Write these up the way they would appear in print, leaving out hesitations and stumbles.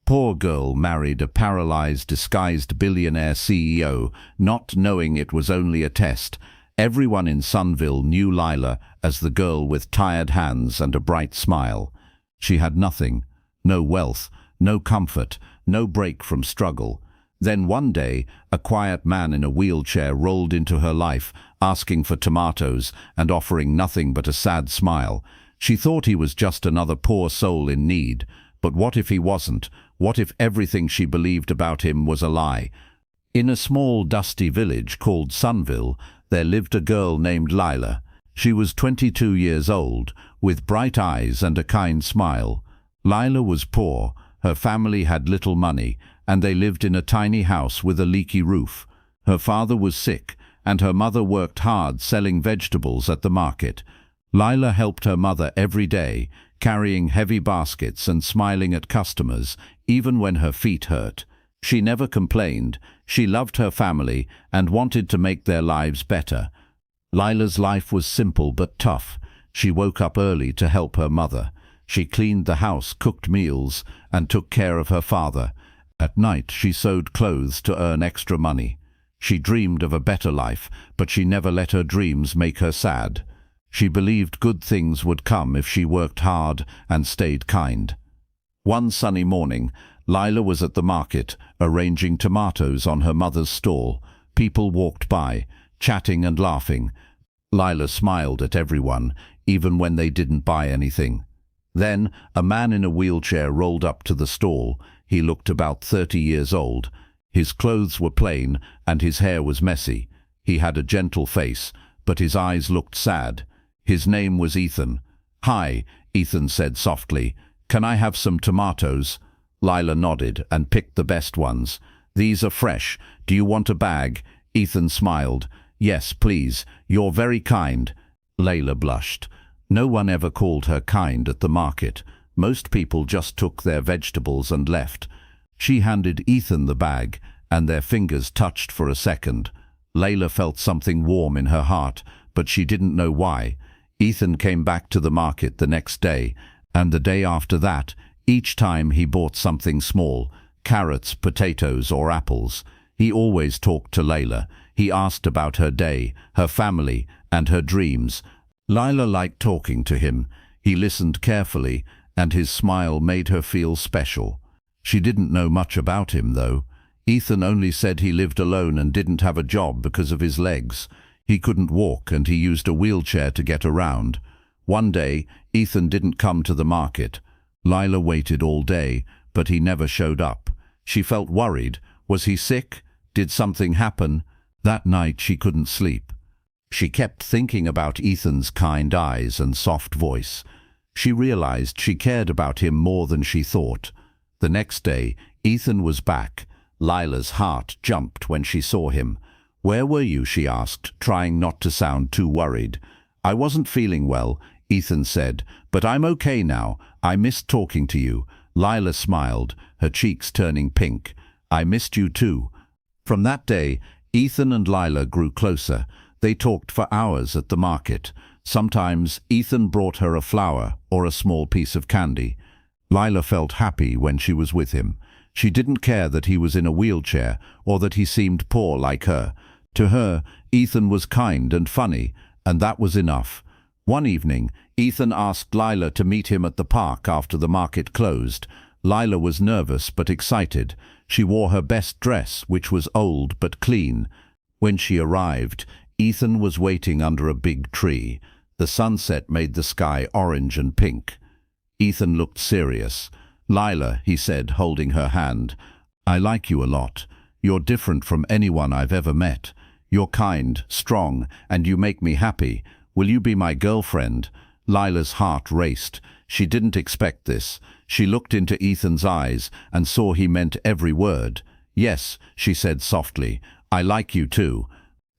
Poor girl married a paralyzed, disguised billionaire CEO, not knowing it was only a test. Everyone in Sunville knew Lila as the girl with tired hands and a bright smile. She had nothing, no wealth, no comfort, no break from struggle. Then one day, a quiet man in a wheelchair rolled into her life, asking for tomatoes and offering nothing but a sad smile. She thought he was just another poor soul in need. But what if he wasn't? What if everything she believed about him was a lie? In a small, dusty village called Sunville, there lived a girl named Lila. She was 22 years old, with bright eyes and a kind smile. Lila was poor, her family had little money, and they lived in a tiny house with a leaky roof. Her father was sick, and her mother worked hard selling vegetables at the market. Lila helped her mother every day, carrying heavy baskets and smiling at customers, even when her feet hurt. She never complained. She loved her family and wanted to make their lives better. Lila's life was simple but tough. She woke up early to help her mother. She cleaned the house, cooked meals, and took care of her father. At night, she sewed clothes to earn extra money. She dreamed of a better life, but she never let her dreams make her sad. She believed good things would come if she worked hard and stayed kind. One sunny morning, Lila was at the market, arranging tomatoes on her mother's stall. People walked by, chatting and laughing. Lila smiled at everyone, even when they didn't buy anything. Then, a man in a wheelchair rolled up to the stall. He looked about 30 years old. His clothes were plain, and his hair was messy. He had a gentle face, but his eyes looked sad. His name was Ethan. "Hi," Ethan said softly. "Can I have some tomatoes?" Lila nodded and picked the best ones. "These are fresh. Do you want a bag?" Ethan smiled. "Yes, please. You're very kind." Lila blushed. No one ever called her kind at the market. Most people just took their vegetables and left. She handed Ethan the bag, and their fingers touched for a second. Lila felt something warm in her heart, but she didn't know why. Ethan came back to the market the next day, and the day after that. Each time he bought something small, carrots, potatoes, or apples. He always talked to Lila. He asked about her day, her family, and her dreams. Lila liked talking to him. He listened carefully, and his smile made her feel special. She didn't know much about him, though. Ethan only said he lived alone and didn't have a job because of his legs. He couldn't walk, and he used a wheelchair to get around. One day, Ethan didn't come to the market. Lila waited all day, but he never showed up. She felt worried. Was he sick? Did something happen? That night she couldn't sleep. She kept thinking about Ethan's kind eyes and soft voice. She realized she cared about him more than she thought. The next day, Ethan was back. Lila's heart jumped when she saw him. "Where were you?" she asked, trying not to sound too worried. "I wasn't feeling well," Ethan said, "but I'm okay now. I missed talking to you." Lila smiled, her cheeks turning pink. "I missed you too." From that day, Ethan and Lila grew closer. They talked for hours at the market. Sometimes Ethan brought her a flower or a small piece of candy. Lila felt happy when she was with him. She didn't care that he was in a wheelchair or that he seemed poor like her. To her, Ethan was kind and funny, and that was enough. One evening, Ethan asked Lila to meet him at the park after the market closed. Lila was nervous but excited. She wore her best dress, which was old but clean. When she arrived, Ethan was waiting under a big tree. The sunset made the sky orange and pink. Ethan looked serious. "Lila," he said, holding her hand, "I like you a lot. You're different from anyone I've ever met. You're kind, strong, and you make me happy. Will you be my girlfriend?" Lila's heart raced. She didn't expect this. She looked into Ethan's eyes and saw he meant every word. "Yes," she said softly, "I like you too."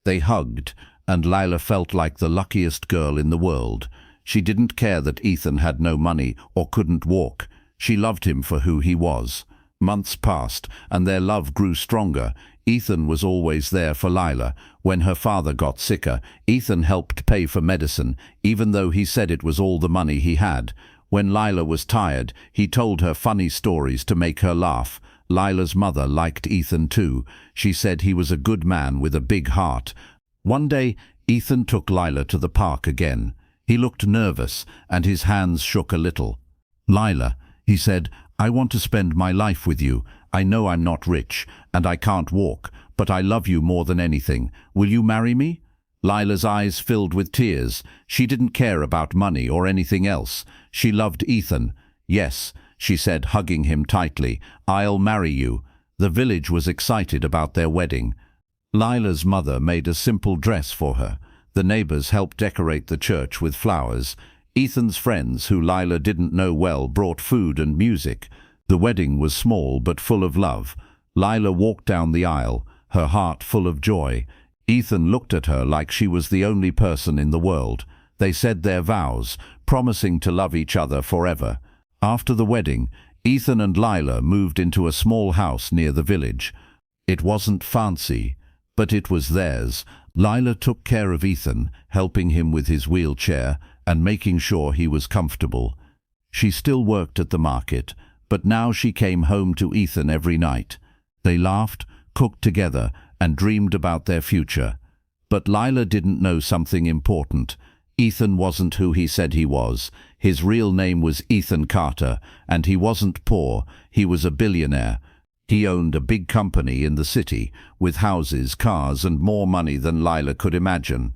They hugged, and Lila felt like the luckiest girl in the world. She didn't care that Ethan had no money or couldn't walk. She loved him for who he was. Months passed, and their love grew stronger. Ethan was always there for Lila. When her father got sicker, Ethan helped pay for medicine, even though he said it was all the money he had. When Lila was tired, he told her funny stories to make her laugh. Lila's mother liked Ethan too. She said he was a good man with a big heart. One day, Ethan took Lila to the park again. He looked nervous, and his hands shook a little. "Lila," he said, "I want to spend my life with you. I know I'm not rich, and I can't walk, but I love you more than anything. Will you marry me?" Lila's eyes filled with tears. She didn't care about money or anything else. She loved Ethan. "Yes," she said, hugging him tightly, "I'll marry you." The village was excited about their wedding. Lila's mother made a simple dress for her. The neighbors helped decorate the church with flowers. Ethan's friends, who Lila didn't know well, brought food and music. The wedding was small but full of love. Lila walked down the aisle, her heart full of joy. Ethan looked at her like she was the only person in the world. They said their vows, promising to love each other forever. After the wedding, Ethan and Lila moved into a small house near the village. It wasn't fancy, but it was theirs. Lila took care of Ethan, helping him with his wheelchair and making sure he was comfortable. She still worked at the market, but now she came home to Ethan every night. They laughed, cooked together, and dreamed about their future. But Lila didn't know something important. Ethan wasn't who he said he was. His real name was Ethan Carter, and he wasn't poor. He was a billionaire. He owned a big company in the city, with houses, cars, and more money than Lila could imagine.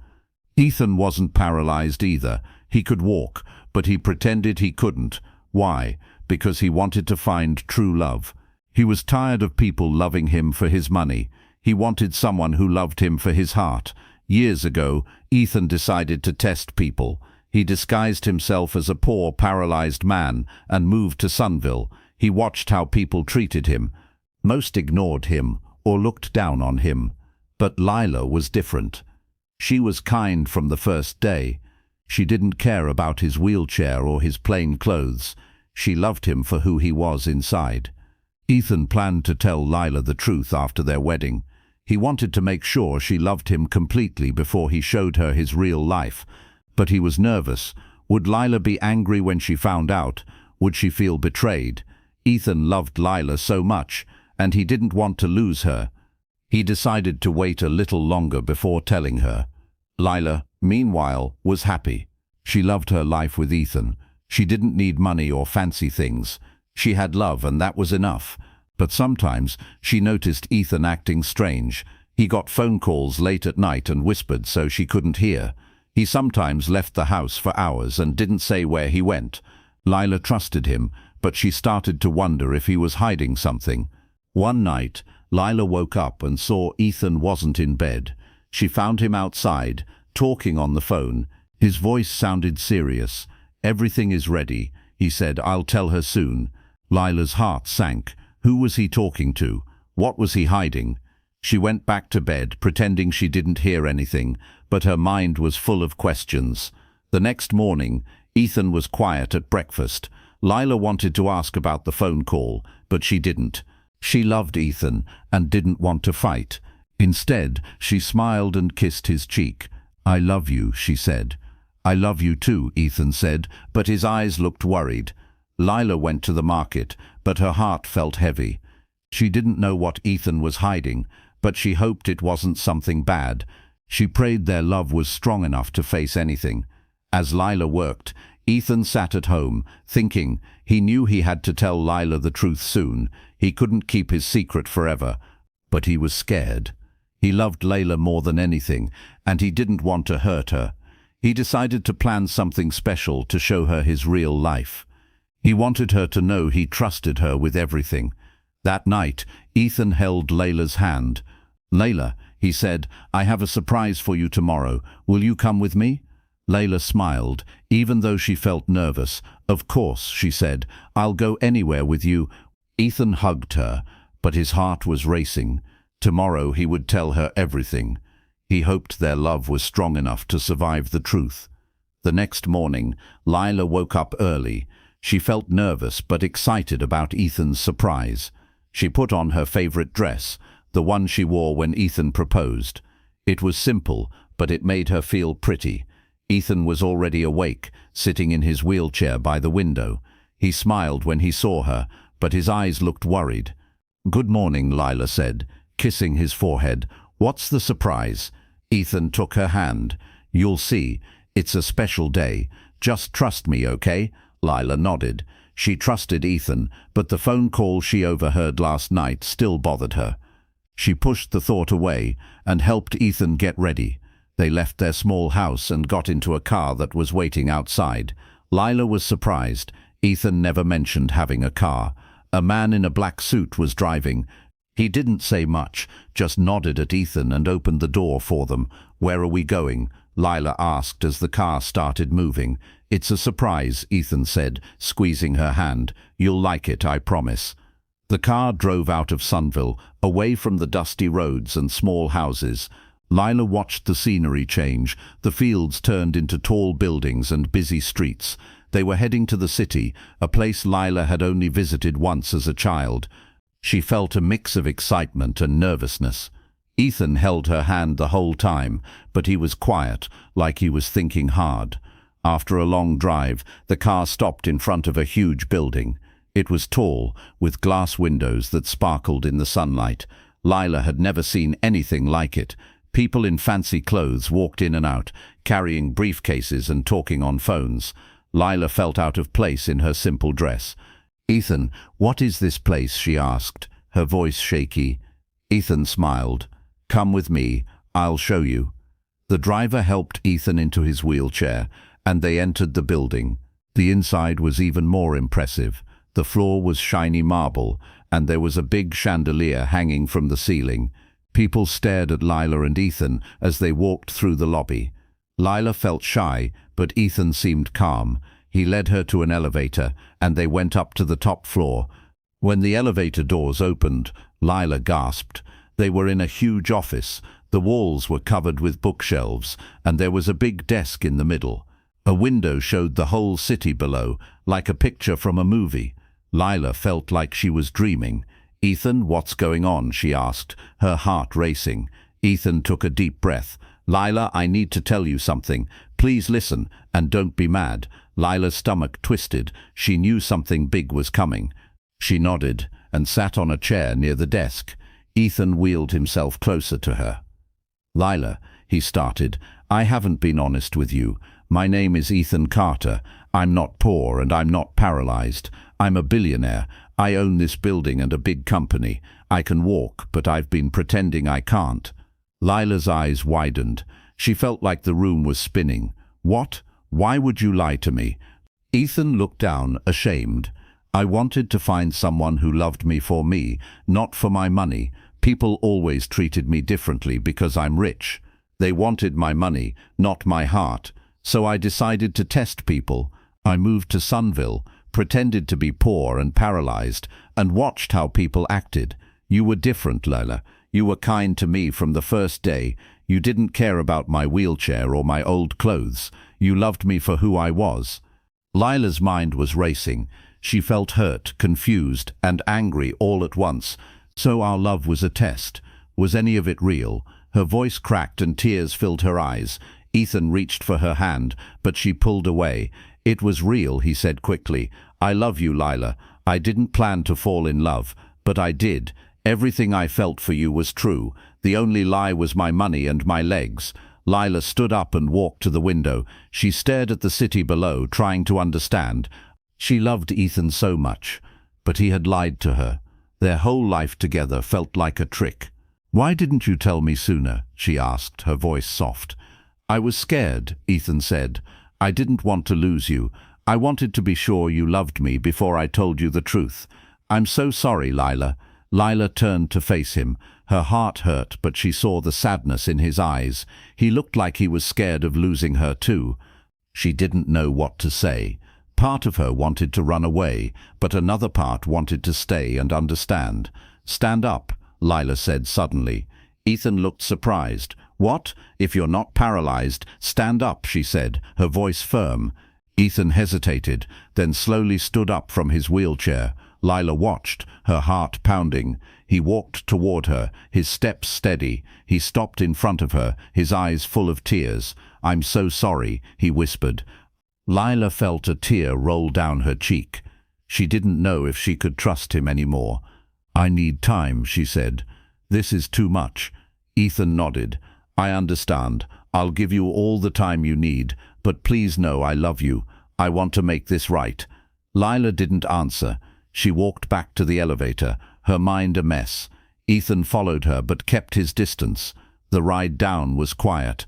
Ethan wasn't paralyzed either. He could walk, but he pretended he couldn't. Why? Because he wanted to find true love. He was tired of people loving him for his money. He wanted someone who loved him for his heart. Years ago, Ethan decided to test people. He disguised himself as a poor, paralyzed man and moved to Sunville. He watched how people treated him. Most ignored him or looked down on him. But Lila was different. She was kind from the first day. She didn't care about his wheelchair or his plain clothes. She loved him for who he was inside. Ethan planned to tell Lila the truth after their wedding. He wanted to make sure she loved him completely before he showed her his real life. But he was nervous. Would Lila be angry when she found out? Would she feel betrayed? Ethan loved Lila so much, and he didn't want to lose her. He decided to wait a little longer before telling her. Lila, meanwhile, was happy. She loved her life with Ethan. She didn't need money or fancy things. She had love, and that was enough. But sometimes she noticed Ethan acting strange. He got phone calls late at night and whispered so she couldn't hear. He sometimes left the house for hours and didn't say where he went. Lila trusted him, but she started to wonder if he was hiding something. One night, Lila woke up and saw Ethan wasn't in bed. She found him outside, talking on the phone. His voice sounded serious. "Everything is ready," he said. "I'll tell her soon." Lila's heart sank. Who was he talking to? What was he hiding? She went back to bed, pretending she didn't hear anything, but her mind was full of questions. The next morning, Ethan was quiet at breakfast. Lila wanted to ask about the phone call, but she didn't. She loved Ethan and didn't want to fight. Instead, she smiled and kissed his cheek. "I love you," she said. "I love you too," Ethan said, but his eyes looked worried. Lila went to the market, but her heart felt heavy. She didn't know what Ethan was hiding, but she hoped it wasn't something bad. She prayed their love was strong enough to face anything. As Lila worked, Ethan sat at home, thinking. He knew he had to tell Lila the truth soon. He couldn't keep his secret forever, but he was scared. He loved Lila more than anything, and he didn't want to hurt her. He decided to plan something special to show her his real life. He wanted her to know he trusted her with everything. That night, Ethan held Lila's hand. "Lila," he said, "I have a surprise for you tomorrow. Will you come with me?" Lila smiled, even though she felt nervous. "Of course," she said, "I'll go anywhere with you." Ethan hugged her, but his heart was racing. Tomorrow he would tell her everything. He hoped their love was strong enough to survive the truth. The next morning, Lila woke up early. She felt nervous but excited about Ethan's surprise. She put on her favorite dress, the one she wore when Ethan proposed. It was simple, but it made her feel pretty. Ethan was already awake, sitting in his wheelchair by the window. He smiled when he saw her, but his eyes looked worried. "Good morning," Lila said, kissing his forehead. "What's the surprise?" Ethan took her hand. "You'll see. It's a special day. Just trust me, okay?" Lila nodded. She trusted Ethan, but the phone call she overheard last night still bothered her. She pushed the thought away and helped Ethan get ready. They left their small house and got into a car that was waiting outside. Lila was surprised. Ethan never mentioned having a car. A man in a black suit was driving. He didn't say much, just nodded at Ethan and opened the door for them. "Where are we going?" Lila asked as the car started moving. "It's a surprise," Ethan said, squeezing her hand. "You'll like it, I promise." The car drove out of Sunville, away from the dusty roads and small houses. Lila watched the scenery change. The fields turned into tall buildings and busy streets. They were heading to the city, a place Lila had only visited once as a child. She felt a mix of excitement and nervousness. Ethan held her hand the whole time, but he was quiet, like he was thinking hard. After a long drive, the car stopped in front of a huge building. It was tall, with glass windows that sparkled in the sunlight. Lila had never seen anything like it. People in fancy clothes walked in and out, carrying briefcases and talking on phones. Lila felt out of place in her simple dress. "Ethan, what is this place?" she asked, her voice shaky. Ethan smiled. "Come with me, I'll show you." The driver helped Ethan into his wheelchair, and they entered the building. The inside was even more impressive. The floor was shiny marble, and there was a big chandelier hanging from the ceiling. People stared at Lila and Ethan as they walked through the lobby. Lila felt shy, but Ethan seemed calm. He led her to an elevator, and they went up to the top floor. When the elevator doors opened, Lila gasped. They were in a huge office. The walls were covered with bookshelves, and there was a big desk in the middle. A window showed the whole city below, like a picture from a movie. Lila felt like she was dreaming. "Ethan, what's going on?" she asked, her heart racing. Ethan took a deep breath. "Lila, I need to tell you something. Please listen, and don't be mad." Lila's stomach twisted. She knew something big was coming. She nodded and sat on a chair near the desk. Ethan wheeled himself closer to her. "Lila," he started, "I haven't been honest with you. My name is Ethan Carter. I'm not poor and I'm not paralyzed. I'm a billionaire. I own this building and a big company. I can walk, but I've been pretending I can't." Lila's eyes widened. She felt like the room was spinning. "What? Why would you lie to me?" Ethan looked down, ashamed. "I wanted to find someone who loved me for me, not for my money. People always treated me differently because I'm rich. They wanted my money, not my heart. So I decided to test people. I moved to Sunville, pretended to be poor and paralyzed, and watched how people acted. You were different, Lila. You were kind to me from the first day. You didn't care about my wheelchair or my old clothes. You loved me for who I was." Lila's mind was racing. She felt hurt, confused, and angry all at once. So our love was a test. Was any of it real? Her voice cracked and tears filled her eyes. Ethan reached for her hand, but she pulled away. "It was real," he said quickly. "I love you, Lila. I didn't plan to fall in love, but I did. Everything I felt for you was true. The only lie was my money and my legs." Lila stood up and walked to the window. She stared at the city below, trying to understand. She loved Ethan so much, but he had lied to her. Their whole life together felt like a trick. "Why didn't you tell me sooner?" she asked, her voice soft. "I was scared," Ethan said. "I didn't want to lose you. I wanted to be sure you loved me before I told you the truth. I'm so sorry, Lila." Lila turned to face him. Her heart hurt, but she saw the sadness in his eyes. He looked like he was scared of losing her too. She didn't know what to say. Part of her wanted to run away, but another part wanted to stay and understand. "Stand up," Lila said suddenly. Ethan looked surprised. "What? If you're not paralyzed, stand up," she said, her voice firm. Ethan hesitated, then slowly stood up from his wheelchair. Lila watched, her heart pounding. He walked toward her, his steps steady. He stopped in front of her, his eyes full of tears. "I'm so sorry," he whispered. Lila felt a tear roll down her cheek. She didn't know if she could trust him anymore. "I need time," she said. "This is too much." Ethan nodded. "I understand. I'll give you all the time you need, but please know I love you. I want to make this right." Lila didn't answer. She walked back to the elevator, her mind a mess. Ethan followed her but kept his distance. The ride down was quiet.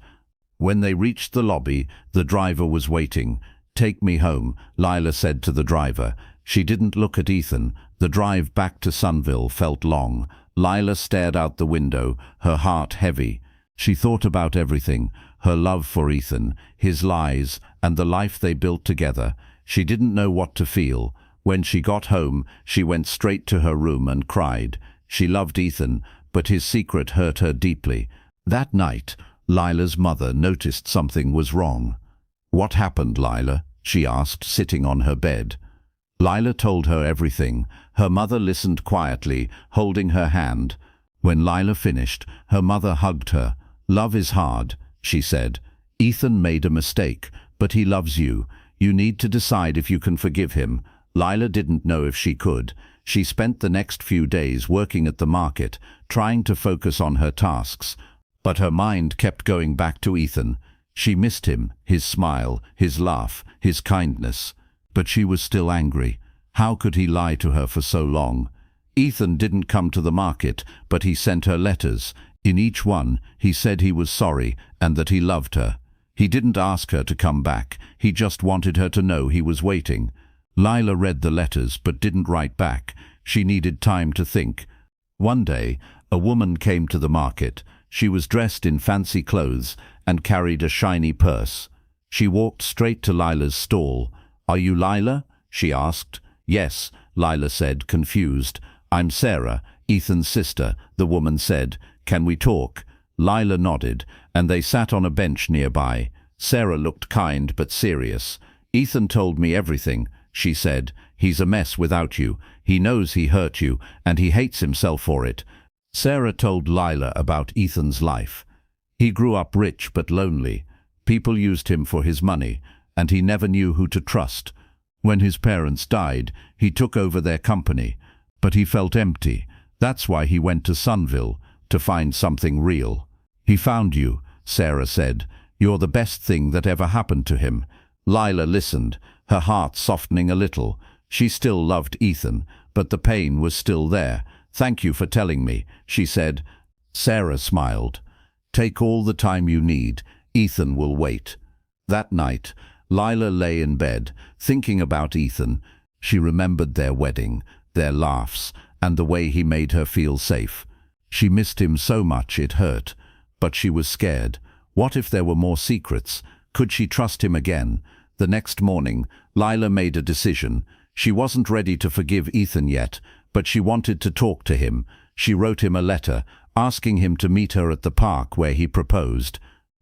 When they reached the lobby, the driver was waiting. "Take me home," Lila said to the driver. She didn't look at Ethan. The drive back to Sunville felt long. Lila stared out the window, her heart heavy. She thought about everything, her love for Ethan, his lies, and the life they built together. She didn't know what to feel. When she got home, she went straight to her room and cried. She loved Ethan, but his secret hurt her deeply. That night, Lila's mother noticed something was wrong. "What happened, Lila?" she asked, sitting on her bed. Lila told her everything. Her mother listened quietly, holding her hand. When Lila finished, her mother hugged her. "Love is hard," she said. "Ethan made a mistake, but he loves you. You need to decide if you can forgive him." Lila didn't know if she could. She spent the next few days working at the market, trying to focus on her tasks. But her mind kept going back to Ethan. She missed him, his smile, his laugh, his kindness. But she was still angry. How could he lie to her for so long? Ethan didn't come to the market, but he sent her letters. In each one, he said he was sorry and that he loved her. He didn't ask her to come back. He just wanted her to know he was waiting. Lila read the letters but didn't write back. She needed time to think. One day, a woman came to the market. She was dressed in fancy clothes and carried a shiny purse. She walked straight to Lila's stall. "Are you Lila?" she asked. "Yes," Lila said, confused. "I'm Sarah, Ethan's sister," the woman said. "Can we talk?" Lila nodded, and they sat on a bench nearby. Sarah looked kind but serious. "Ethan told me everything," she said. "He's a mess without you. He knows he hurt you, and he hates himself for it." Sarah told Lila about Ethan's life. He grew up rich but lonely. People used him for his money, and he never knew who to trust. When his parents died, he took over their company, but he felt empty. That's why he went to Sunville, to find something real. "He found you," Sarah said. "You're the best thing that ever happened to him." Lila listened, her heart softening a little. She still loved Ethan, but the pain was still there. "Thank you for telling me," she said. Sarah smiled. "Take all the time you need. Ethan will wait." That night, Lila lay in bed, thinking about Ethan. She remembered their wedding, their laughs, and the way he made her feel safe. She missed him so much it hurt, but she was scared. What if there were more secrets? Could she trust him again? The next morning, Lila made a decision. She wasn't ready to forgive Ethan yet, but she wanted to talk to him. She wrote him a letter, asking him to meet her at the park where he proposed.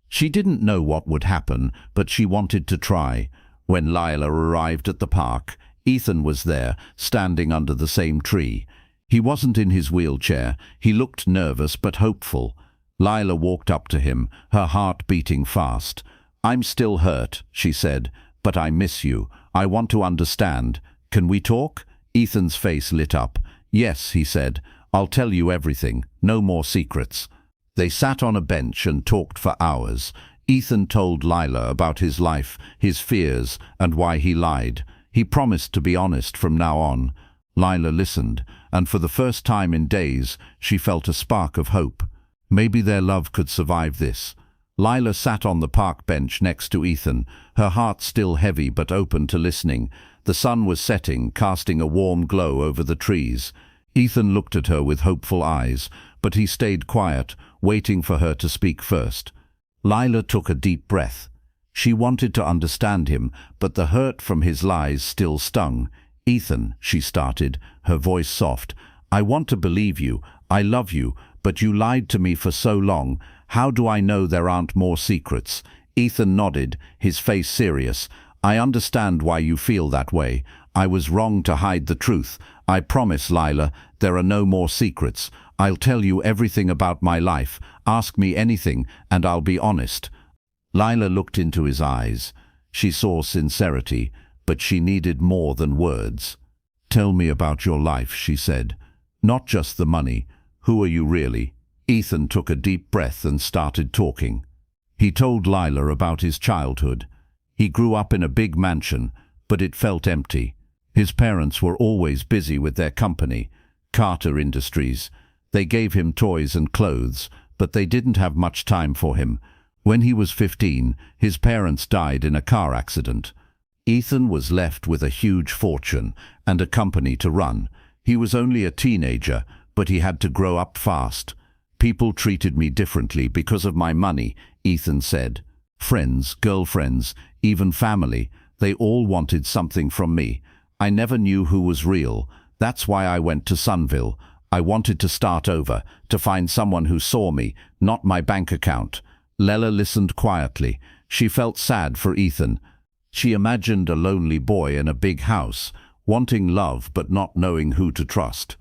She didn't know what would happen, but she wanted to try. When Lila arrived at the park, Ethan was there, standing under the same tree. He wasn't in his wheelchair. He looked nervous but hopeful. Lila walked up to him, her heart beating fast. "I'm still hurt," she said, "but I miss you. I want to understand. Can we talk?" Ethan's face lit up. "Yes," he said. "I'll tell you everything. No more secrets." They sat on a bench and talked for hours. Ethan told Lila about his life, his fears, and why he lied. He promised to be honest from now on. Lila listened, and for the first time in days, she felt a spark of hope. Maybe their love could survive this. Lila sat on the park bench next to Ethan, her heart still heavy but open to listening. The sun was setting, casting a warm glow over the trees. Ethan looked at her with hopeful eyes, but he stayed quiet, waiting for her to speak first. Lila took a deep breath. She wanted to understand him, but the hurt from his lies still stung. "Ethan," she started, her voice soft, "I want to believe you. I love you, but you lied to me for so long. How do I know there aren't more secrets?" Ethan nodded, his face serious. "I understand why you feel that way. I was wrong to hide the truth. I promise, Lila, there are no more secrets. I'll tell you everything about my life. Ask me anything, and I'll be honest." Lila looked into his eyes. She saw sincerity, but she needed more than words. "Tell me about your life," she said. "Not just the money. Who are you really?" Ethan took a deep breath and started talking. He told Lila about his childhood. He grew up in a big mansion, but it felt empty. His parents were always busy with their company, Carter Industries. They gave him toys and clothes, but they didn't have much time for him. When he was 15, his parents died in a car accident. Ethan was left with a huge fortune and a company to run. He was only a teenager, but he had to grow up fast. "People treated me differently because of my money," Ethan said. "Friends, girlfriends, even family, they all wanted something from me. I never knew who was real. That's why I went to Sunville. I wanted to start over, to find someone who saw me, not my bank account." Lila listened quietly. She felt sad for Ethan. She imagined a lonely boy in a big house, wanting love but not knowing who to trust.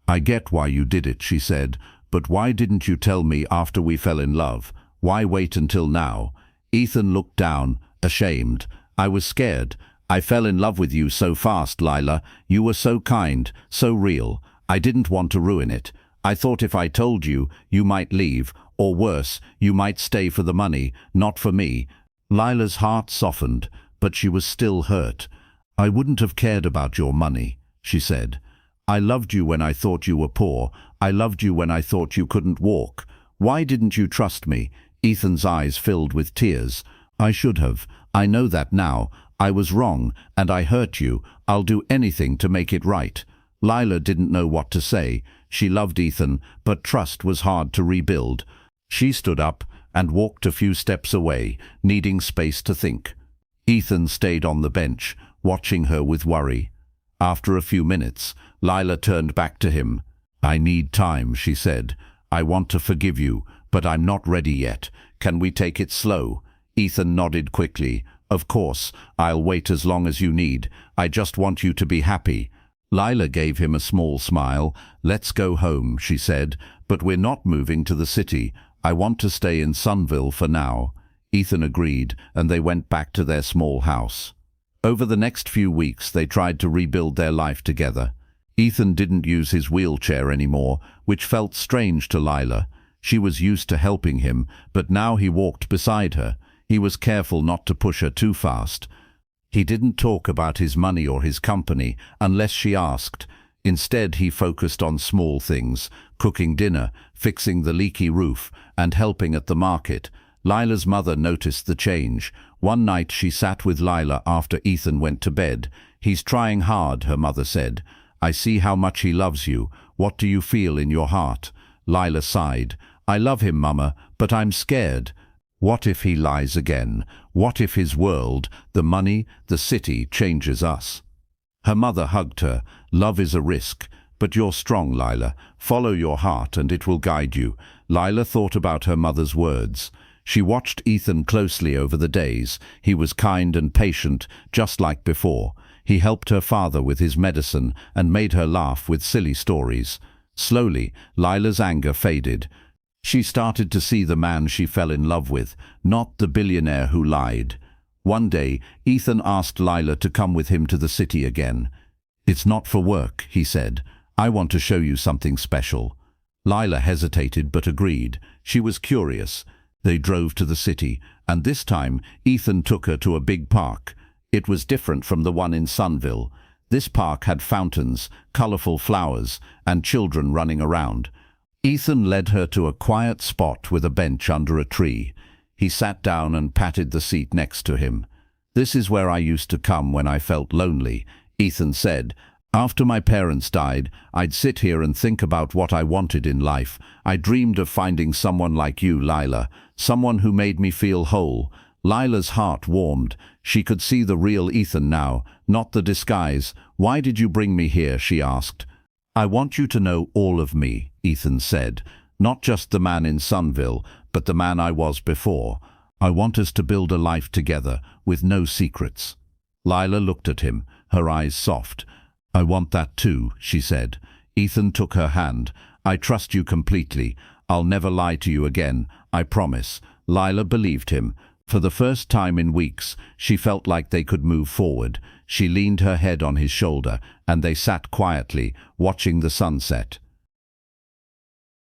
"I get why you did it," she said, "but why didn't you tell me after we fell in love? Why wait until now?" Ethan looked down, ashamed. "I was scared. I fell in love with you so fast, Lila. You were so kind, so real. I didn't want to ruin it. I thought if I told you, you might leave, or worse, you might stay for the money, not for me." Lila's heart softened, but she was still hurt. "I wouldn't have cared about your money," she said. "I loved you when I thought you were poor. I loved you when I thought you couldn't walk. Why didn't you trust me?" Ethan's eyes filled with tears. "I should have. I know that now. I was wrong, and I hurt you. I'll do anything to make it right." Lila didn't know what to say. She loved Ethan, but trust was hard to rebuild. She stood up and walked a few steps away, needing space to think. Ethan stayed on the bench, watching her with worry. After a few minutes, Lila turned back to him. "I need time," she said. "I want to forgive you, but I'm not ready yet. Can we take it slow?" Ethan nodded quickly. "Of course, I'll wait as long as you need. I just want you to be happy." Lila gave him a small smile. "Let's go home," she said, "but we're not moving to the city. I want to stay in Sunville for now." Ethan agreed, and they went back to their small house. Over the next few weeks, they tried to rebuild their life together. Ethan didn't use his wheelchair anymore, which felt strange to Lila. She was used to helping him, but now he walked beside her. He was careful not to push her too fast. He didn't talk about his money or his company unless she asked. Instead, he focused on small things, cooking dinner, fixing the leaky roof, and helping at the market. Lila's mother noticed the change. One night she sat with Lila after Ethan went to bed. "He's trying hard," her mother said. "I see how much he loves you. What do you feel in your heart?" Lila sighed. "I love him, Mama, but I'm scared. What if he lies again? What if his world, the money, the city, changes us?" Her mother hugged her. "Love is a risk, but you're strong, Lila. Follow your heart and it will guide you." Lila thought about her mother's words. She watched Ethan closely over the days. He was kind and patient, just like before. He helped her father with his medicine and made her laugh with silly stories. Slowly, Lila's anger faded. She started to see the man she fell in love with, not the billionaire who lied. One day, Ethan asked Lila to come with him to the city again. "It's not for work," he said. "I want to show you something special." Lila hesitated but agreed. She was curious. They drove to the city, and this time Ethan took her to a big park. It was different from the one in Sunville. This park had fountains, colorful flowers, and children running around. Ethan led her to a quiet spot with a bench under a tree. He sat down and patted the seat next to him. "This is where I used to come when I felt lonely," Ethan said. "After my parents died, I'd sit here and think about what I wanted in life. I dreamed of finding someone like you, Lila, someone who made me feel whole." Lila's heart warmed. She could see the real Ethan now, not the disguise. "Why did you bring me here?" she asked. "I want you to know all of me," Ethan said. "Not just the man in Sunville, but the man I was before. I want us to build a life together, with no secrets." Lila looked at him, her eyes soft. "I want that too," she said. Ethan took her hand. "I trust you completely. I'll never lie to you again, I promise." Lila believed him. For the first time in weeks, she felt like they could move forward. She leaned her head on his shoulder, and they sat quietly, watching the sunset.